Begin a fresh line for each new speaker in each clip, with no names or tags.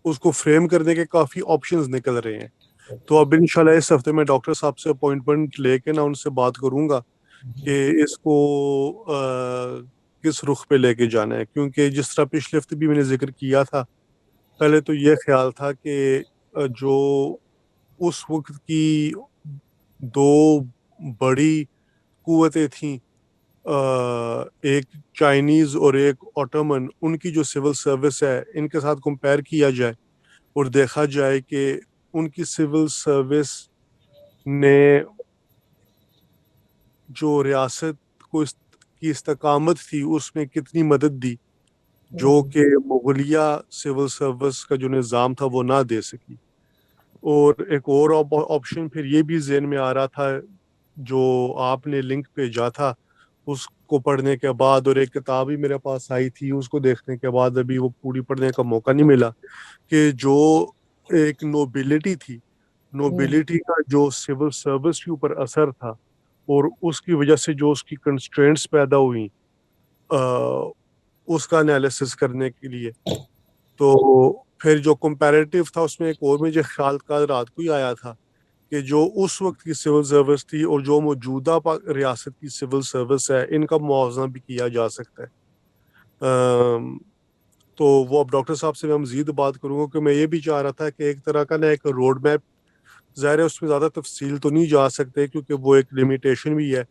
اس کو فریم کرنے کے کافی آپشنز نکل رہے ہیں. تو اب انشاءاللہ اس ہفتے میں ڈاکٹر صاحب سے اپوائنٹمنٹ لے کے نا ان سے بات کروں گا کہ اس کو کس رخ پہ لے کے جانا ہے. کیونکہ جس طرح پچھلے ہفتے بھی میں نے ذکر کیا تھا, پہلے تو یہ خیال تھا کہ جو اس وقت کی دو بڑی قوتیں تھیں, ایک چائنیز اور ایک آٹومن, ان کی جو سول سروس ہے ان کے ساتھ کمپیئر کیا جائے اور دیکھا جائے کہ ان کی سول سروس نے جو ریاست کو کی استقامت تھی اس میں کتنی مدد دی, جو کہ مغلیہ سول سروس کا جو نظام تھا وہ نہ دے سکی. اور ایک اور آپشن پھر یہ بھی ذہن میں آ رہا تھا جو آپ نے لنک بھیجا تھا, اس کو پڑھنے کے بعد, اور ایک کتاب ہی میرے پاس آئی تھی اس کو دیکھنے کے بعد, ابھی وہ پوری پڑھنے کا موقع نہیں ملا, کہ جو ایک نوبلٹی تھی, نوبلٹی کا جو سول سروس کے اوپر اثر تھا اور اس کی وجہ سے جو اس کی کنسٹرینٹس پیدا ہوئیں اس کا انالیسس کرنے کے لیے. تو پھر جو کمپیریٹیو تھا اس میں ایک اور مجھے خیال کا رات کو ہی آیا تھا کہ جو اس وقت کی سول سروس تھی اور جو موجودہ ریاست کی سول سروس ہے, ان کا موازنہ بھی کیا جا سکتا ہے. تو وہ اب ڈاکٹر صاحب سے میں مزید بات کروں گا کہ میں یہ بھی چاہ رہا تھا کہ ایک طرح کا نا ایک روڈ میپ, ظاہر ہے اس میں زیادہ تفصیل تو نہیں جا سکتے کیونکہ وہ ایک لمیٹیشن بھی ہے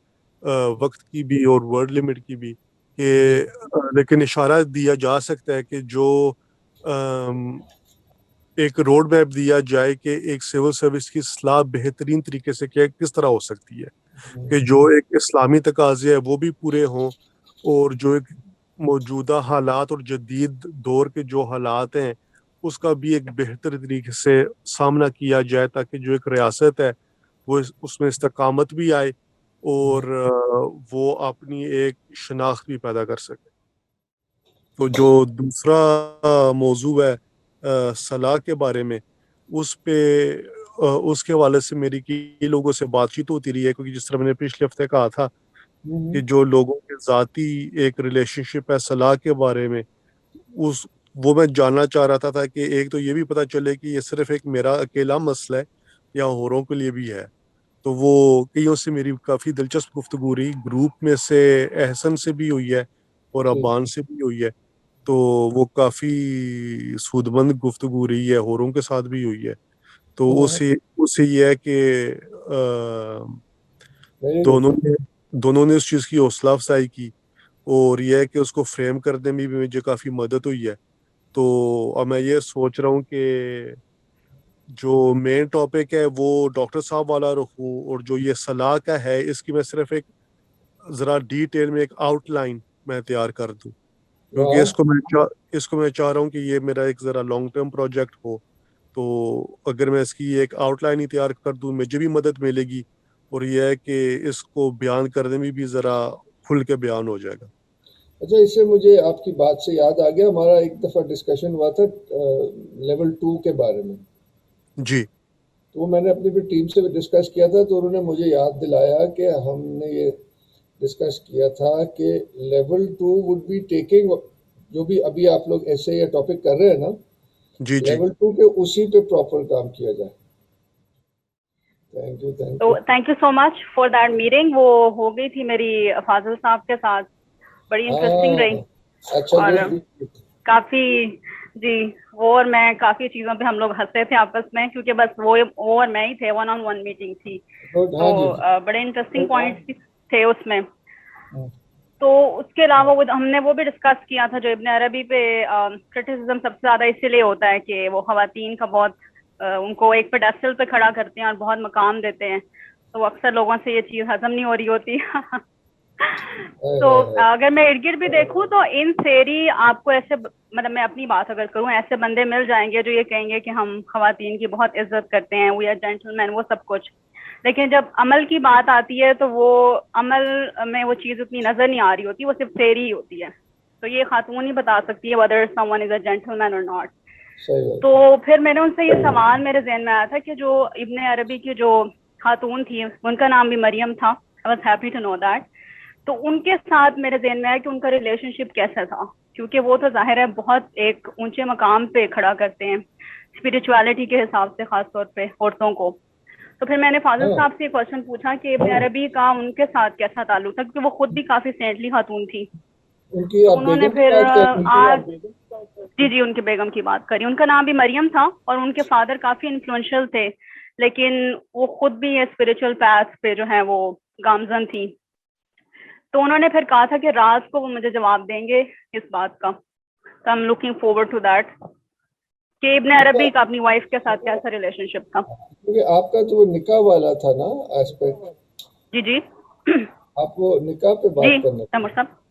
وقت کی بھی اور ورڈ لمٹ کی بھی, کہ لیکن اشارہ دیا جا سکتا ہے کہ جو ایک روڈ میپ دیا جائے کہ ایک سول سروس کی اصلاح بہترین طریقے سے کس طرح ہو سکتی ہے, کہ جو ایک اسلامی تقاضے ہے وہ بھی پورے ہوں, اور جو ایک موجودہ حالات اور جدید دور کے جو حالات ہیں اس کا بھی ایک بہتر طریقے سے سامنا کیا جائے, تاکہ جو ایک ریاست ہے وہ اس میں استقامت بھی آئے اور وہ اپنی ایک شناخت بھی پیدا کر سکے. تو جو دوسرا موضوع ہے صلاح کے بارے میں, اس پہ اس کے حوالے سے میری کئی لوگوں سے بات چیت ہوتی رہی ہے, کیونکہ جس طرح میں نے پچھلے ہفتے کہا تھا کہ جو لوگوں کے ذاتی ایک ریلیشن شپ ہے صلاح کے بارے میں, وہ میں جاننا چاہ رہا تھا کہ ایک تو یہ بھی پتہ چلے کہ یہ صرف ایک میرا اکیلا مسئلہ ہے یا اوروں کے لیے بھی ہے. تو وہ کئیوں سے میری کافی دلچسپ گفتگو رہی, گروپ میں سے احسن سے بھی ہوئی ہے اور ابان سے بھی ہوئی ہے, تو وہ کافی سود مند گفتگو رہی ہے, اوروں کے ساتھ بھی ہوئی ہے. تو اس سے یہ ہے کہ دونوں نے اس چیز کی حوصلہ افزائی کی, اور یہ ہے کہ اس کو فریم کرنے میں بھی مجھے کافی مدد ہوئی ہے. تو اب میں یہ سوچ رہا ہوں کہ جو مین ٹاپک ہے وہ ڈاکٹر صاحب والا رکھوں, اور جو یہ صلاح کا ہے اس کی میں صرف ایک ذرا ڈیٹیل میں ایک آؤٹ لائن میں تیار کر دوں, کیونکہ اس کو میں چاہ رہا ہوں کہ یہ میرا ایک ذرا لانگ ٹرم پروجیکٹ ہو. تو اگر میں اس کی ایک آؤٹ لائن ہی تیار کر دوں مجھے بھی مدد ملے گی, اور یہ ہے کہ اس کو بیان کرنے میں بھی ذرا کھل کے بیان ہو جائے گا.
اچھا, اس سے مجھے آپ کی بات سے یاد آ گیا, ہمارا ایک دفعہ ڈسکشن ہوا تھا لیول 2 کے بارے میں.
جی,
تو وہ میں نے اپنی ٹیم سے ڈسکس کیا تھا, تو انہوں نے مجھے یاد دلایا کہ ہم نے یہ ڈسکس کیا تھا کہ لیول 2 وڈ بی ٹیکنگ, جو بھی ابھی آپ لوگ ایسے یہ ٹاپک کر رہے ہیں نا,
جی, جی,
لیول 2 کے اسی پہ پراپر کام کیا جائے.
Thank you so much for that meeting. وہ ہو گئی تھی میری فاضل صاحب کے ساتھ, بڑی انٹرسٹنگ رہی. اور کافی جی, وہ اور میں کافی چیزوں پہ ہم لوگ ہنسے تھے آپس میں, کیونکہ بس وہ اور میں ہی تھے, 1-on-1 میٹنگ تھی, تو بڑے انٹرسٹنگ پوائنٹس تھے اس میں. تو اس کے علاوہ ہم نے وہ بھی ڈسکس کیا تھا جو ابن عربی پہ کرٹیسزم سب سے زیادہ اسی لیے ہوتا ہے کہ وہ خواتین کا بہت ان کو ایک پیڈسٹل پہ کھڑا کرتے ہیں اور بہت مقام دیتے ہیں, تو اکثر لوگوں سے یہ چیز ہضم نہیں ہو رہی ہوتی. تو اگر میں ارد گرد بھی دیکھوں تو ان تھیری آپ کو ایسے, مطلب میں اپنی بات اگر کروں, ایسے بندے مل جائیں گے جو یہ کہیں گے کہ ہم خواتین کی بہت عزت کرتے ہیں, وی آر جینٹل مین, وہ سب کچھ. لیکن جب عمل کی بات آتی ہے تو وہ عمل میں وہ چیز اتنی نظر نہیں آ رہی ہوتی, وہ صرف تھیری ہی ہوتی ہے. تو یہ خاتون ہی بتا سکتی ہے whether someone is a gentleman or not. تو پھر میں نے ان سے یہ سوال میرے ذہن میں آیا تھا کہ جو ابن عربی کی جو خاتون تھی, ان کا نام بھی مریم تھا, I was happy to know that. تو ان کے ساتھ میرے ذہن میں آیا کہ ان کا ریلیشن شپ کیسا تھا, کیونکہ وہ تو ظاہر ہے بہت ایک اونچے مقام پہ کھڑا کرتے ہیں. اسپریچولیٹی کے حساب سے خاص طور پہ عورتوں کو. تو پھر میں نے فاضل صاحب سے کوشچن پوچھا کہ ابن عربی کا ان کے ساتھ کیسا تعلق تھا, کیونکہ وہ خود بھی کافی سینٹلی خاتون تھی. انہوں نے پھر جی ان کے بیگم کی بات کری. ان کا نام بھی مریم تھا اور ان کے فادر کافی انفلوئنشل تھے, لیکن وہ خود بھی اسپریچول پیتھ پہ جو ہے وہ گامزن تھی. تو انہوں نے پھر کہا تھا کہ رات کو وہ مجھے جواب دیں گے اس بات کا. تو I am looking forward to that کہ ابن عربی کا اپنی وائف کے ساتھ کیسا ریلیشن شپ تھا.
کیونکہ آپ کا تو نکاح والا تھا نا ایسپیکٹ.
جی
آپ کو نکاح پہ بات کرنا
تیمور صاحب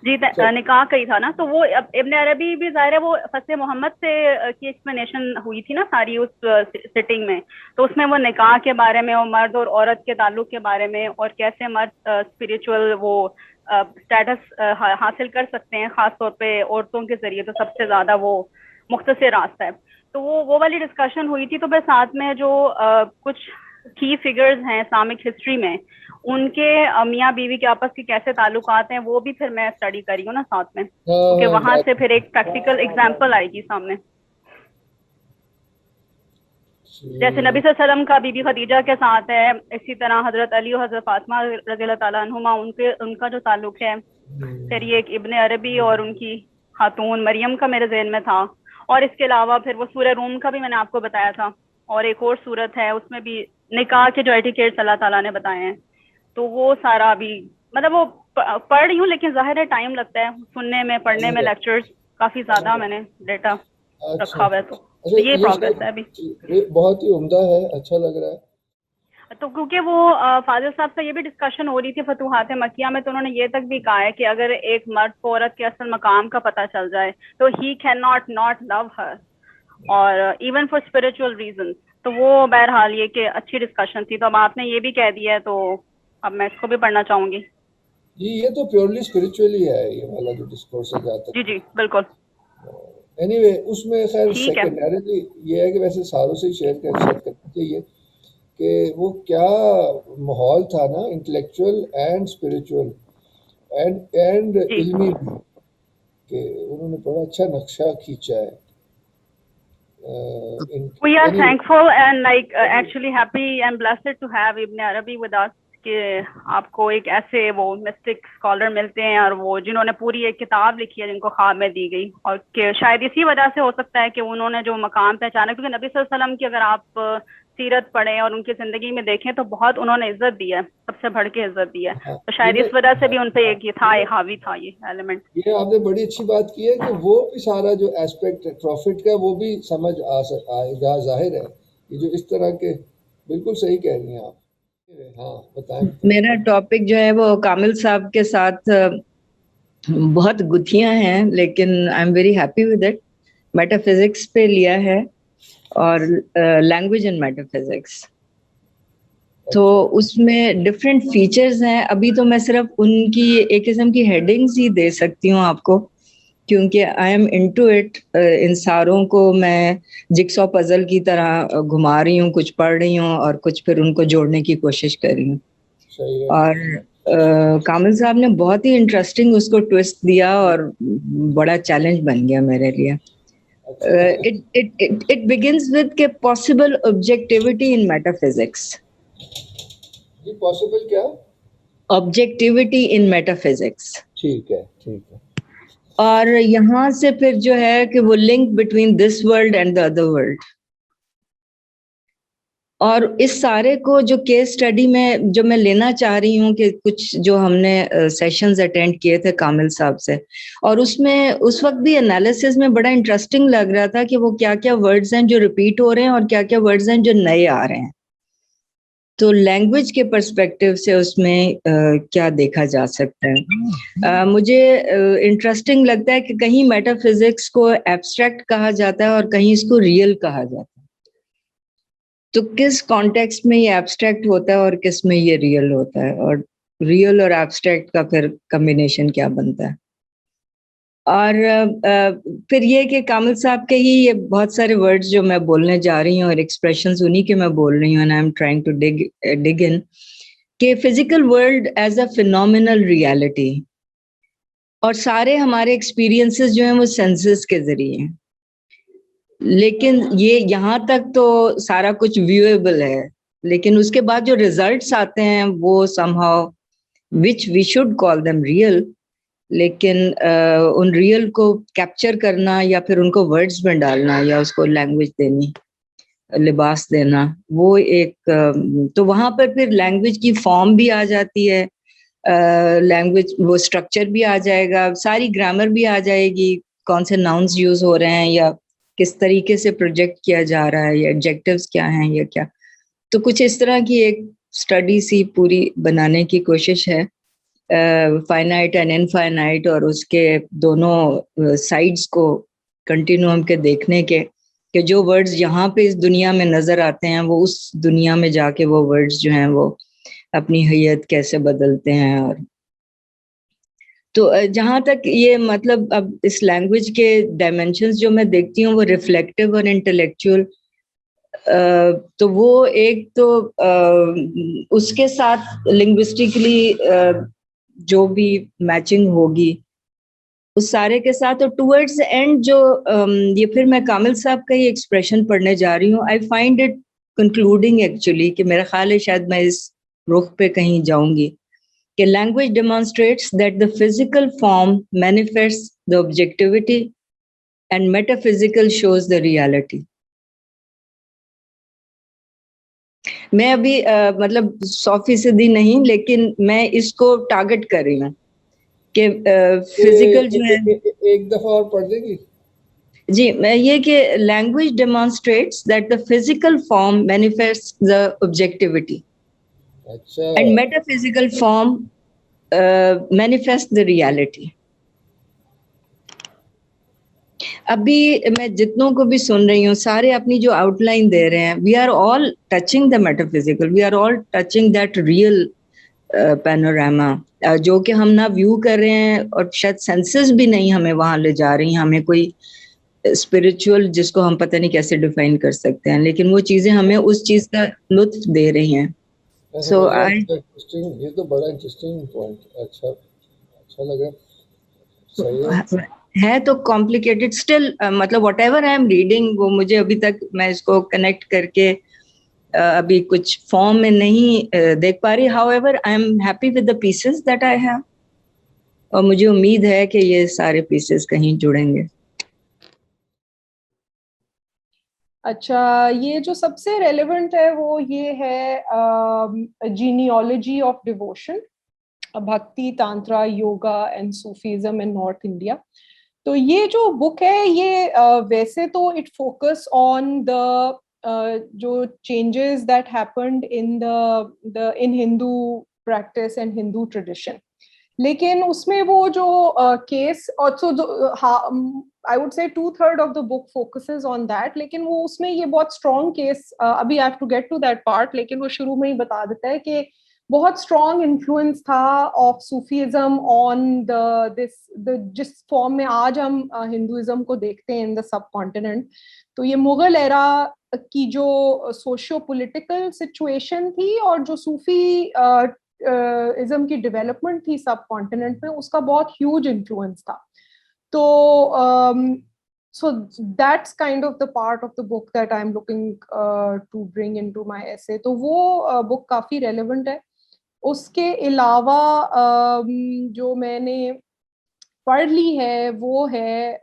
جی نکاح کا ہی تھا نا. تو وہ ابن عربی بھی ظاہر ہے وہ فصل محمد سے کی ایکسپلینیشن ہوئی تھی نا ساری اس سٹنگ میں. تو اس میں وہ نکاح کے بارے میں اور مرد اور عورت کے تعلق کے بارے میں اور کیسے مرد اسپریچول وہ اسٹیٹس حاصل کر سکتے ہیں خاص طور پہ عورتوں کے ذریعے, تو سب سے زیادہ وہ مختصر راستہ ہے. تو وہ والی ڈسکشن ہوئی تھی. تو پھر ساتھ میں جو کچھ کی فگرز ہیں اسلامک ہسٹری میں, ان کے میاں بیوی کے آپس کے کیسے تعلقات ہیں وہ بھی پھر میں اسٹڈی کری ہوں نا ساتھ میں, کیونکہ وہاں سے پھر ایک پریکٹیکل ایگزامپل آئے گی سامنے. جیسے نبی صلی اللہ علیہ وسلم کا بی بی خدیجہ کے ساتھ ہے, اسی طرح حضرت علی اور حضرت فاطمہ رضی اللہ تعالیٰ عنہما ان کا جو تعلق ہے. پھر یہ ایک ابن عربی اور ان کی خاتون مریم کا میرے ذہن میں تھا. اور اس کے علاوہ پھر وہ سورہ روم کا بھی میں نے آپ کو بتایا تھا, اور ایک اور صورت ہے اس میں بھی نکاح کے جو ایٹیکیٹس اللہ تعالیٰ نے بتائے ہیں. تو وہ سارا ابھی مطلب وہ پڑھ رہی ہوں, لیکن ظاہر ہے ٹائم لگتا ہے سننے میں پڑھنے میں. لیکچرز کافی زیادہ میں نے ڈیٹا رکھا ہوا ہے. تو یہ پروگریس ہے ابھی.
بہت ہی عمدہ ہے, اچھا لگ رہا ہے.
تو کیونکہ وہ فاضل صاحب سے یہ بھی ڈسکشن ہو رہی تھی فتوحات مکیہ میں, تو انہوں نے یہ تک بھی کہا ہے کہ اگر ایک مرد کو عورت کے اصل مقام کا پتہ چل جائے تو ہی کین ناٹ لو ہر, اور ایون فار اسپریچول ریزنس. تو وہ بہرحال یہ کہ اچھی ڈسکشن تھی. تو اب آپ نے یہ بھی کہہ دیا ہے تو اب میں اس کو بھی پڑھنا چاہوں گی.
جی یہ تو پیورلی اسپریچولی ہے یہ والا جو ڈسکورس ہے جاتا ہے.
جی بالکل.
اینی وے اس میں خیر سیکنڈریلی یہ ہے کہ ویسے ساروں سے ہی شیئر کرنا چاہیے کہ وہ کیا ماحول تھا نا انٹلیکچوئل اینڈ اسپریچول اینڈ علمی بھی, کہ انہوں نے بڑا اچھا نقشہ کھینچا ہے.
We are thankful and like actually happy and blessed to have Ibn Arabi with us, کہ آپ کو ایک ایسے وہ مسٹک اسکالر ملتے ہیں اور وہ جنہوں نے پوری ایک کتاب لکھی ہے جن کو خواب میں دی گئی, اور کہ شاید اسی وجہ سے ہو سکتا ہے کہ انہوں نے جو مقام پہچانا, کیونکہ نبی صلی اللہ علیہ وسلم کی اگر آپ سیرت پڑھیں اور ان کی زندگی میں دیکھیں تو بہت انہوں نے عزت دی ہے, سب سے بڑھ کے عزت دی ہے. تو شاید اس وجہ سے بھی ان پہ ایک یہ تھا, ایک حاوی تھا یہ ایلیمنٹ.
یہ آپ نے بڑی اچھی بات کی ہے کہ وہ بھی سارا جو ایسپیکٹ پروفٹ کا وہ بھی سمجھ آئے گا. ظاہر ہے کہ جو اس طرح کے, بالکل صحیح کہہ رہی ہیں آپ. ہاں بتائیں.
میرا ٹاپک جو ہے وہ کامل صاحب کے ساتھ بہت گتھیاں ہیں, لیکن I am very happy with it. Meta physics پہ لیا ہے اور لینگویج اینڈ میٹا فزکس. تو اس میں ڈفرینٹ فیچرز ہیں. ابھی تو میں صرف ان کی ایک قسم کی ہیڈنگز ہی دے سکتی ہوں آپ کو, کیونکہ آئی ایم انٹو اٹ. ان ساروں کو میں جگسو پزل کی طرح گھما رہی ہوں, کچھ پڑھ رہی ہوں اور کچھ پھر ان کو جوڑنے کی کوشش کر رہی ہوں. اور کامل صاحب نے بہت ہی انٹرسٹنگ اس کو ٹویسٹ دیا اور بڑا چیلنج بن گیا میرے لیے. It begins with کہ possible objectivity in metaphysics.
یہ possible کیا؟
Objectivity in metaphysics.
ٹھیک ہے.
اور یہاں سے پھر جو ہے کہ وہ link between this world and the other world. اور اس سارے کو جو کیس اسٹڈی میں جو میں لینا چاہ رہی ہوں کہ کچھ جو ہم نے سیشنز اٹینڈ کیے تھے کامل صاحب سے, اور اس میں اس وقت بھی انالیسس میں بڑا انٹرسٹنگ لگ رہا تھا کہ وہ کیا کیا ورڈز ہیں جو ریپیٹ ہو رہے ہیں اور کیا کیا ورڈز ہیں جو نئے آ رہے ہیں. تو لینگویج کے پرسپیکٹیو سے اس میں کیا دیکھا جا سکتا ہے. مجھے انٹرسٹنگ لگتا ہے کہ کہیں میٹا فزکس کو ایبسٹریکٹ کہا جاتا ہے اور کہیں اس کو ریئل کہا جاتا ہے. تو کس کانٹیکسٹ میں یہ ایبسٹریکٹ ہوتا ہے اور کس میں یہ ریئل ہوتا ہے, اور ریئل اور ایبسٹریکٹ کا پھر کمبینیشن کیا بنتا ہے. اور پھر یہ کہ کامل صاحب کے ہی یہ بہت سارے ورڈز جو میں بولنے جا رہی ہوں اور ایکسپریشنز انہی کے میں بول رہی ہوں, and I am trying to dig in کہ physical world as a phenomenal reality, اور سارے ہمارے ایکسپیرینسز جو ہیں وہ سینسز کے ذریعے ہیں. لیکن یہ یہاں تک تو سارا کچھ ویویبل ہے, لیکن اس کے بعد جو ریزلٹس آتے ہیں وہ somehow which we should call them real, لیکن ان ریئل کو کیپچر کرنا یا پھر ان کو ورڈز میں ڈالنا یا اس کو لینگویج دینی, لباس دینا, وہ ایک تو وہاں پر پھر لینگویج کی فارم بھی آ جاتی ہے, لینگویج وہ اسٹرکچر بھی آ جائے گا, ساری گرامر بھی آ جائے گی, کون سے ناؤنز یوز ہو رہے ہیں یا کس طریقے سے پروجیکٹ کیا جا رہا ہے یا ایڈجیکٹیوز کیا ہیں یا کیا. تو کچھ اس طرح کی ایک اسٹڈی سی پوری بنانے کی کوشش ہے, فائنائٹ اینڈ انفائنائٹ, اور اس کے دونوں سائڈس کو کنٹینیوم کے دیکھنے کے کہ جو ورڈز یہاں پہ اس دنیا میں نظر آتے ہیں وہ اس دنیا میں جا کے وہ ورڈز جو ہیں وہ اپنی حیت کیسے بدلتے ہیں. اور تو جہاں تک یہ مطلب اب اس لینگویج کے ڈائمینشنز جو میں دیکھتی ہوں وہ ریفلیکٹیو اور انٹلیکچوئل, تو وہ ایک تو اس کے ساتھ لنگوسٹکلی جو بھی میچنگ ہوگی اس سارے کے ساتھ, اور ٹورڈز اینڈ جو یہ پھر میں کامل صاحب کا یہ ایکسپریشن پڑھنے جا رہی ہوں, I find it concluding actually, کہ میرا خیال ہے شاید میں اس رخ پہ کہیں جاؤں گی کہ language demonstrates that the physical form manifests the objectivity and metaphysical shows the reality. میں ابھی مطلب 100% نہیں, لیکن میں اس کو ٹارگٹ کر رہی ہوں کہ فزیکل جو ہے.
ایک دفعہ اور پڑھ دیں گی
جی, میں یہ کہ language demonstrates that the physical form manifests the objectivity and metaphysical form manifest the reality. ابھی میں جتنوں کو بھی سن رہی ہوں سارے اپنی جو آؤٹ لائن دے رہے ہیں, we are all touching the metaphysical, we are all touching that real panorama, جو کہ ہم نہ ویو کر رہے ہیں اور شاید سینسز بھی نہیں ہمیں وہاں لے جا رہی ہیں, ہمیں کوئی اسپرچل جس کو ہم پتہ نہیں کیسے ڈیفائن کر سکتے ہیں, لیکن وہ چیزیں ہمیں اس چیز کا لطف دے رہی ہیں. سو
یہ تو بڑا انٹرسٹنگ پوائنٹ, اچھا لگا.
ہے تو کمپلیکیٹڈ اسٹل, مطلب what ever I am reading وہ مجھے ابھی تک میں اس کو کنیکٹ کر کے ابھی کچھ فارم میں نہیں دیکھ پا رہی. How ever I am happy with the pieces that I have, اور مجھے امید ہے کہ یہ سارے پیسز کہیں جڑیں گے.
اچھا, یہ جو سب سے ریلیونٹ ہے وہ یہ ہے genealogy of devotion, bhakti, tantra, yoga and Sufism in North India. تو یہ جو بک ہے یہ ویسے تو اٹ فوکس آن دا جو changes that happened in Hindu practice and Hindu tradition, لیکن اس میں وہ جو case also I would say 2/3 of the book focuses on that, لیکن وہ اس میں یہ بہت اسٹرانگ کیس, ابھی I have to get to that part, لیکن وہ شروع میں ہی بتا دیتا ہے کہ بہت اسٹرانگ انفلوئنس تھا آف صوفیزم آن جس فارم میں آج ہم ہندوازم کو دیکھتے ہیں ان دا سب کانٹیننٹ. تو یہ مغل ایرا کی جو سوشیو پولیٹیکل سچویشن تھی اور جو صوفی ازم کی ڈیولپمنٹ تھی سب کانٹیننٹ میں, اس کا بہت ہیوج انفلوئنس تھا. تو so that's kind of the part of the book that I'm looking to bring into my essay. تو وہ book کافی relevant ہے. اس کے علاوہ جو میں نے پڑھ لی ہے وہ ہے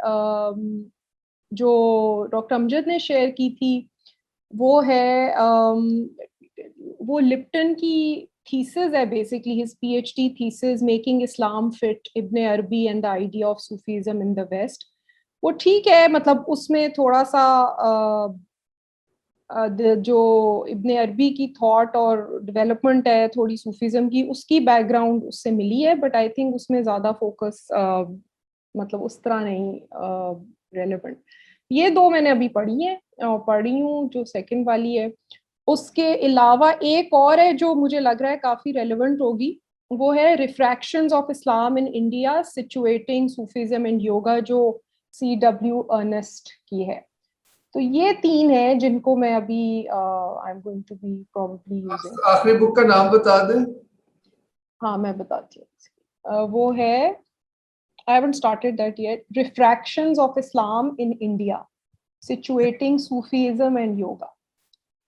جو ڈاکٹر امجد نے شیئر کی تھی, وہ ہے وہ لپٹن کی thesis ہے, basically his PhD thesis, making Islam fit Ibn Arabi and the idea of Sufism in the West. وہ ٹھیک ہے, مطلب اس میں تھوڑا سا جو ابن عربی کی تھاٹ اور ڈیولپمنٹ ہے تھوڑی صوفیزم کی, اس کی بیک گراؤنڈ اس سے ملی ہے, بٹ آئی تھنک اس میں زیادہ فوکس مطلب اس طرح نہیں ریلیونٹ. یہ دو میں نے ابھی پڑھی ہیں, پڑھی ہوں جو سیکنڈ والی ہے. اس کے علاوہ ایک اور ہے جو مجھے لگ رہا ہے کافی ریلیونٹ ہوگی, وہ ہے refractions of Islam in India situating Sufism and yoga, جو C.W. ارنسٹ کی ہے. تو یہ تین ہیں جن کو میں ابھی I'm going to be probably using.
آخری بک کا نام بتا دیں.
ہاں میں بتاتی ہوں, وہ ہے I haven't started that yet, Refractions of Islam in India. situating Sufism and yoga,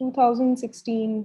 2016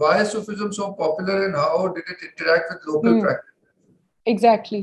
why Sufism so popular and how did it interact with local practice.
Exactly.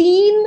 3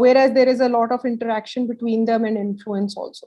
whereas there is a lot of interaction between them and influence also.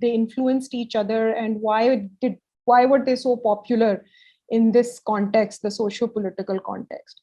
they influenced each other and why were they so popular in this context, the socio-political context.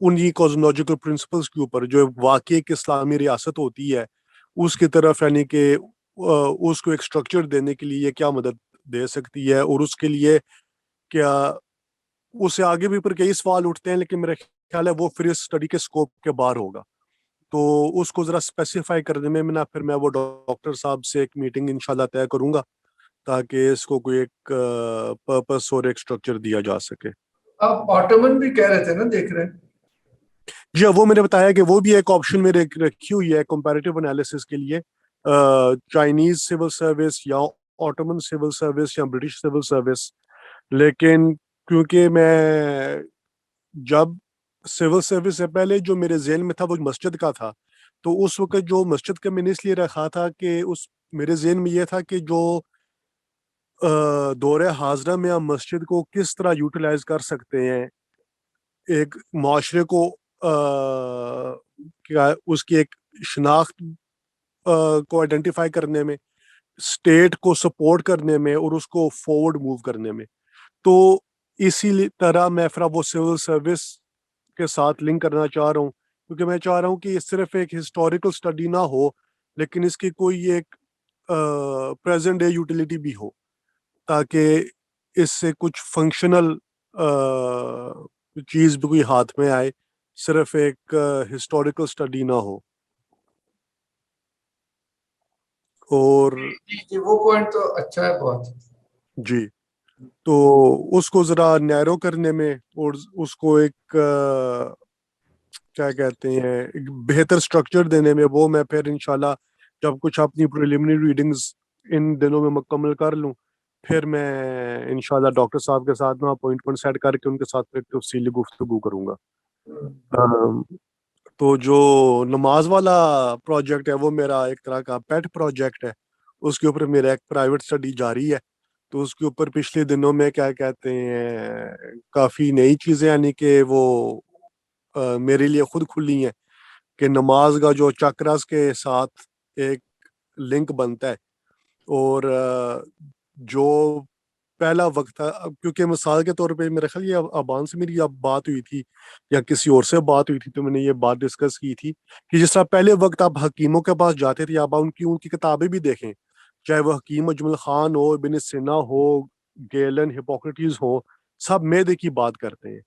انہی کازمولوجیکل principles کے اوپر جو واقعی ایک اسلامی ریاست ہوتی ہے اس کی طرف یعنی کہ اس کو ایک اسٹرکچر دینے کے لیے کیا مدد دے سکتی ہے, اور اس کے لیے کیا اس سے آگے بھی پر کئی سوال اٹھتے ہیں, لیکن میرا خیال ہے وہ پھر اس اسٹڈی کے اسکوپ کے باہر ہوگا. تو اس کو ذرا اسپیسیفائی کرنے میں پھر میں وہ ڈاکٹر صاحب سے ایک میٹنگ انشاءاللہ طے کروں گا تاکہ اس کو کوئی ایک پرپس اور ایک اسٹرکچر دیا جا سکے.
آپ آٹومن بھی کہہ رہے تھے نا, دیکھ رہے ہیں؟
جی وہ میں نے بتایا کہ وہ بھی ایک آپشن میں رکھی ہوئی ہے کمپیریٹیو انالیسس کے لیے, چائنیز سول سروس یا آٹومن سول سروس یا برٹش سول سروس. لیکن کیونکہ میں جب سول سروس سے پہلے جو میرے ذہن میں تھا وہ مسجد کا تھا, تو اس وقت جو مسجد کا میں نے اس لیے رکھا تھا کہ اس میرے ذہن میں یہ تھا کہ جو دور حاضرہ میں ہم مسجد کو کس طرح یوٹیلائز کر سکتے ہیں ایک معاشرے کو اس کی ایک شناخت کو آئیڈینٹیفائی کرنے میں, اسٹیٹ کو سپورٹ کرنے میں اور اس کو فورورڈ موو کرنے میں. تو اسی طرح میں پھر وہ سول سروس کے ساتھ لنک کرنا چاہ رہا ہوں, کیونکہ میں چاہ رہا ہوں کہ یہ صرف ایک ہسٹوریکل اسٹڈی نہ ہو لیکن اس کی کوئی ایک پریزنٹ ڈے یوٹیلیٹی بھی ہو, تاکہ اس سے کچھ فنکشنل چیز بھی کوئی ہاتھ میں آئے, صرف ایک ہسٹوریکل اسٹڈی نہ ہو. اور
جی وہ پوائنٹ تو اچھا ہے بہت.
جی تو اس کو ذرا نیرو کرنے میں اور اس کو ایک کیا کہتے ہیں ایک بہتر اسٹرکچر دینے میں, وہ میں پھر انشاءاللہ جب کچھ اپنی پریلیمنری ریڈنگز ان دنوں میں مکمل کر لوں پھر میں انشاءاللہ ڈاکٹر صاحب کے ساتھ میں اپوائنٹمنٹ سیٹ کر کے ان کے ساتھ پھر تفصیلی گفتگو کروں گا. تو جو نماز والا پروجیکٹ ہے وہ میرا ایک طرح کا پیٹ پروجیکٹ ہے, اس کے اوپر میرا ایک پرائیویٹ اسٹڈی جاری ہے. تو اس کے اوپر پچھلے دنوں میں کیا کہتے ہیں کافی نئی چیزیں یعنی کہ وہ میرے لیے خود کھلی ہیں کہ نماز کا جو چکرز کے ساتھ ایک لنک بنتا ہے, اور جو پہلا وقت تھا, کیونکہ مثال کے طور پہ میرا خیال یہ ابان سے میری بات ہوئی تھی یا کسی اور سے بات ہوئی تھی تو میں نے یہ بات ڈسکس کی تھی کہ جس طرح پہلے وقت آپ حکیموں کے پاس جاتے تھے, آپ ان کی کتابیں بھی دیکھیں, چاہے وہ حکیم اجمل خان ہو, ابن سینا ہو, گیلن, ہپوکریٹس ہو, سب معدے کی بات کرتے ہیں.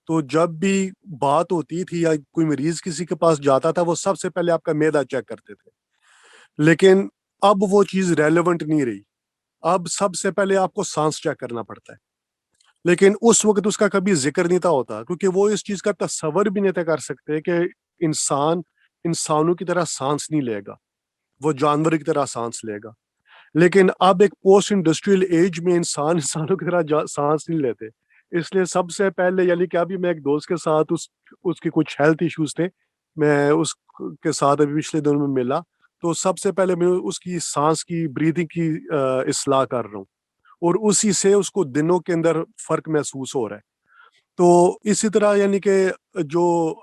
تو جب بھی بات ہوتی تھی یا کوئی مریض کسی کے پاس جاتا تھا وہ سب سے پہلے آپ کا معدہ چیک کرتے تھے, لیکن اب وہ چیز ریلیونٹ نہیں رہی. اب سب سے پہلے آپ کو سانس چیک کرنا پڑتا ہے, لیکن اس وقت اس کا کبھی ذکر نہیں تھا ہوتا کیونکہ وہ اس چیز کا تصور بھی نہیں تھا کر سکتے کہ انسانوں کی طرح سانس نہیں لے گا, وہ جانور کی طرح سانس لے گا. لیکن اب ایک پوسٹ انڈسٹریل ایج میں انسانوں کی طرح سانس نہیں لیتے, اس لیے سب سے پہلے یعنی کہ ابھی میں ایک دوست کے ساتھ اس کے کچھ ہیلتھ ایشوز تھے, میں اس کے ساتھ ابھی پچھلے دنوں میں ملا, تو سب سے پہلے میں اس کی سانس کی بریدنگ کی اصلاح کر رہا ہوں, اور اسی سے اس کو دنوں کے اندر فرق محسوس ہو رہا ہے. تو اسی طرح یعنی کہ جو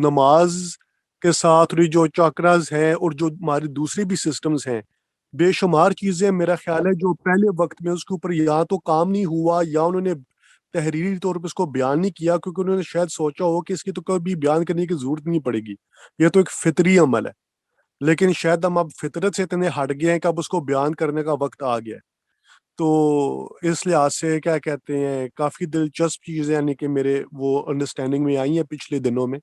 نماز کے ساتھ جو چاکراز ہیں اور جو ہماری دوسری بھی سسٹمز ہیں, بے شمار چیزیں میرا خیال ہے جو پہلے وقت میں اس کے اوپر یا تو کام نہیں ہوا یا انہوں نے تحریری طور پہ اس کو بیان نہیں کیا کیونکہ انہوں نے شاید سوچا ہو کہ اس کی تو کبھی بیان کرنے کی ضرورت نہیں پڑے گی, یہ تو ایک فطری عمل ہے. لیکن شاید ہم اب فطرت سے اتنے ہٹ گئے ہیں کہ اب اس کو بیان کرنے کا وقت آ گیا ہے. تو اس لحاظ سے کیا کہتے ہیں کافی دلچسپ چیزیں یعنی کہ میرے وہ انڈرسٹینڈنگ میں آئی ہیں پچھلے دنوں میں,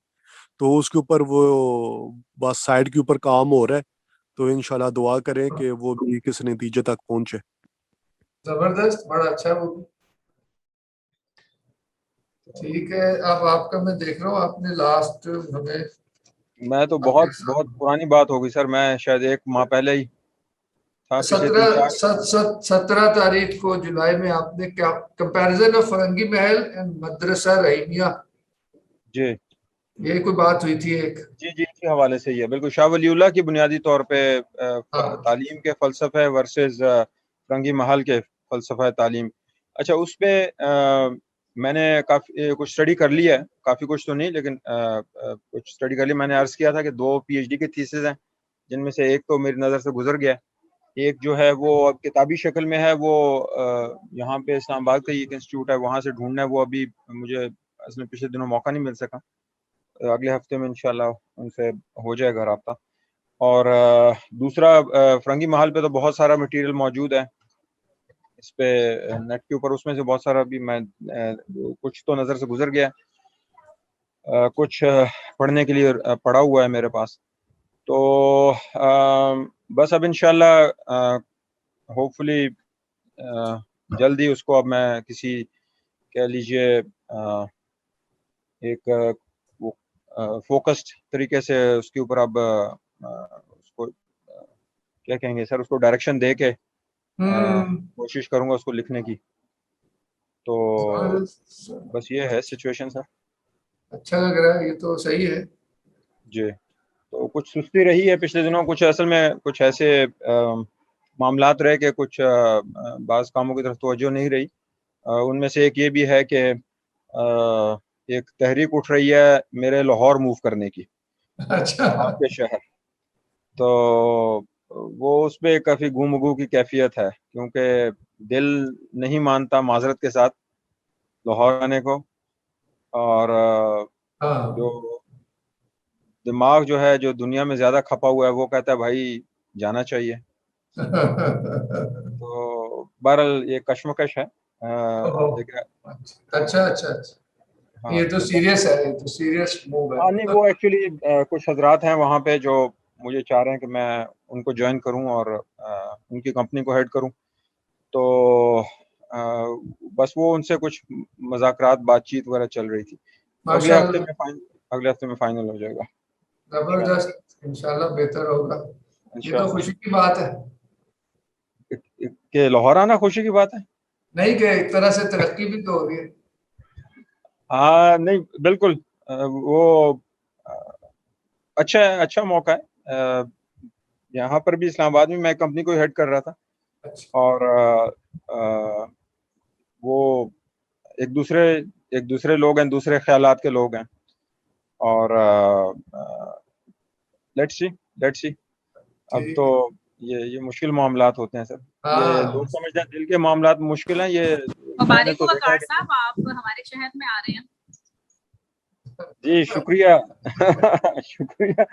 تو اس کے اوپر وہ بس سائڈ کے اوپر کام ہو رہا ہے. تو انشاءاللہ دعا کریں کہ وہ بھی کس نتیجے تک پہنچے.
زبردست, بڑا اچھا. وہ ٹھیک ہے, اب آپ کا میں دیکھ رہا ہوں آپ نے لاسٹ ہمیں
میں تو بہت پرانی بات ہوگی سر, میں شاید 1 ماہ پہلے ہی تھا,
17 تاریخ کو جولائی میں آپ نے کمپیریزن آف فرنگی محل اینڈ مدرسہ رحیمیہ,
جی
یہ کوئی بات ہوئی تھی ایک,
جی اسی حوالے سے ہی ہے بالکل. شاہ ولی اللہ کی بنیادی طور پہ تعلیم کے فلسفے ورسز فرنگی محل کے فلسفہ تعلیم. اچھا, اس پہ میں نے کافی کچھ اسٹڈی کر لی ہے, کافی کچھ تو نہیں لیکن کچھ اسٹڈی کر لی. میں نے عرض کیا تھا کہ 2 پی ایچ ڈی کے تھیسز ہیں جن میں سے ایک تو میری نظر سے گزر گیا, ایک جو ہے وہ اب کتابی شکل میں ہے, وہ یہاں پہ اسلام آباد کا ایک انسٹیٹیوٹ ہے وہاں سے ڈھونڈنا ہے, وہ ابھی مجھے اصل میں پچھلے دنوں موقع نہیں مل سکا. اگلے ہفتے میں انشاءاللہ ان سے ہو جائے گا رابطہ. اور دوسرا فرنگی محل پہ تو بہت سارا مٹیریل موجود ہے اس پہ نیٹ کے اوپر. اس میں سے بہت سارا بھی میں کچھ تو نظر سے گزر گیا, کچھ پڑھنے کے لیے پڑھا ہوا ہے میرے پاس. تو بس اب انشاءاللہ ہوپ فلی جلدی اس کو اب میں کسی کہہ لیجئے ایک فوکسڈ طریقے سے اس کے اوپر اب اس کو کیا کہیں گے سر, اس کو ڈائریکشن دے کے کوشش کروں گا اس کو لکھنے کی. تو بس یہ ہے سچویشن سر.
اچھا لگ رہا ہے, یہ تو صحیح ہے.
جی, تو کچھ سستی رہی ہے پچھلے دنوں, کچھ اصل میں کچھ ایسے معاملات رہے کہ کچھ بعض کاموں کی طرف توجہ نہیں رہی. ان میں سے ایک یہ بھی ہے کہ ایک تحریک اٹھ رہی ہے میرے لاہور موو کرنے کی,
اچھا
آپ کے شہر. تو وہ اس پہ کافی گم گو کی کیفیت ہے, کیونکہ دل نہیں مانتا معذرت کے ساتھ لاہور آنے کو, اور جو دماغ جو ہے جو دنیا میں زیادہ کھپا ہوا ہے وہ کہتا ہے بھائی جانا چاہیے. تو بہرحال یہ کشمکش ہے.
اچھا اچھا اچھا, یہ تو سیریس ہے, یہ تو سیریس موو ہے.
ہاں نہیں, وہ ایکچولی کچھ حضرات ہیں وہاں پہ جو مجھے چاہ رہے ہیں کہ میں ان کو جوائن کروں اور ان کی کمپنی کو ہیڈ کروں. تو بس وہ ان سے کچھ مذاکرات بات چیت وغیرہ چل رہی تھی. اگلے ہفتے میں فائنل ہو جائے گا.
زبردست, انشاءاللہ بہتر ہوگا. یہ تو خوشی کی بات ہے
کہ لاہور آنا خوشی کی بات ہے
نہیں, کہ ایک طرح سے ترقی بھی تو ہو رہی ہے.
ہاں نہیں بالکل, وہ اچھا موقع ہے. یہاں پر بھی اسلام آباد میں میں کمپنی کو ہیڈ کر رہا تھا, اور وہ ایک دوسرے لوگ ہیں, دوسرے خیالات کے لوگ ہیں. اور لیٹس سی اب تو یہ مشکل معاملات ہوتے ہیں سر. یہ لوگ سمجھتے ہیں دل کے معاملات مشکل ہیں. یہ میں نے تو دیکھا کہ
صاحب آپ ہمارے شہر میں آ رہے ہیں.
جی شکریہ شکریہ.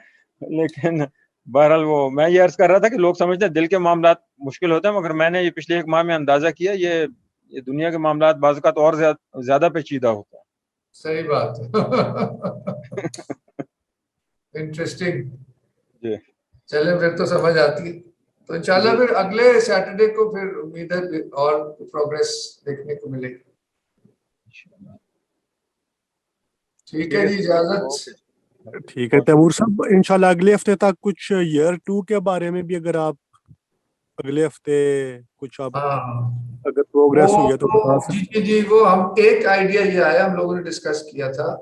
لیکن بہرحال وہ میں یہ عرض کر رہا تھا کہ لوگ سمجھتے ہیں دل کے معاملات مشکل ہوتے ہیں, مگر میں نے یہ پچھلے ایک ماہ میں اندازہ کیا یہ دنیا کے معاملات بعض اوقات اور زیادہ پیچیدہ ہوتا ہے.
صحیح بات ہے. انٹرسٹنگ.
جی
چلیں پھر تو سمجھ آتی ہے. تو انشاءاللہ پھر اگلے سیٹرڈے کو پھر امید ہے اور پروگریس دیکھنے کو ملے گی. ٹھیک ہے جی, اجازت.
ٹھیک ہے تیمور صاحب, انشاءاللہ اگلے ہفتے تک کچھ ایئر 2 کے بارے میں بھی اگر آپ اگلے ہفتے کچھ آپ اگر پروگریس ہوئی ہے تو بتا سکتے.
جی وہ ہم ایک آئیڈیا یہ آیا, ہم لوگوں نے ڈسکس کیا تھا.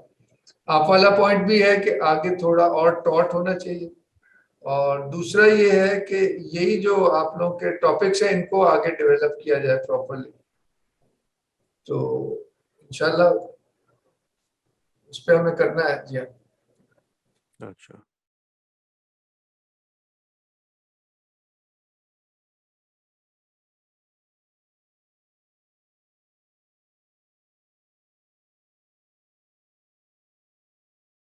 آپ والا پوائنٹ بھی ہے کہ آگے تھوڑا اور ٹاٹ ہونا چاہیے, اور دوسرا یہ ہے کہ یہی جو آپ لوگ کے ٹاپکس ہیں ان کو آگے ڈیولپ کیا جائے پراپرلی. تو انشاءاللہ اس پہ ہمیں کرنا ہے. جی
اچھا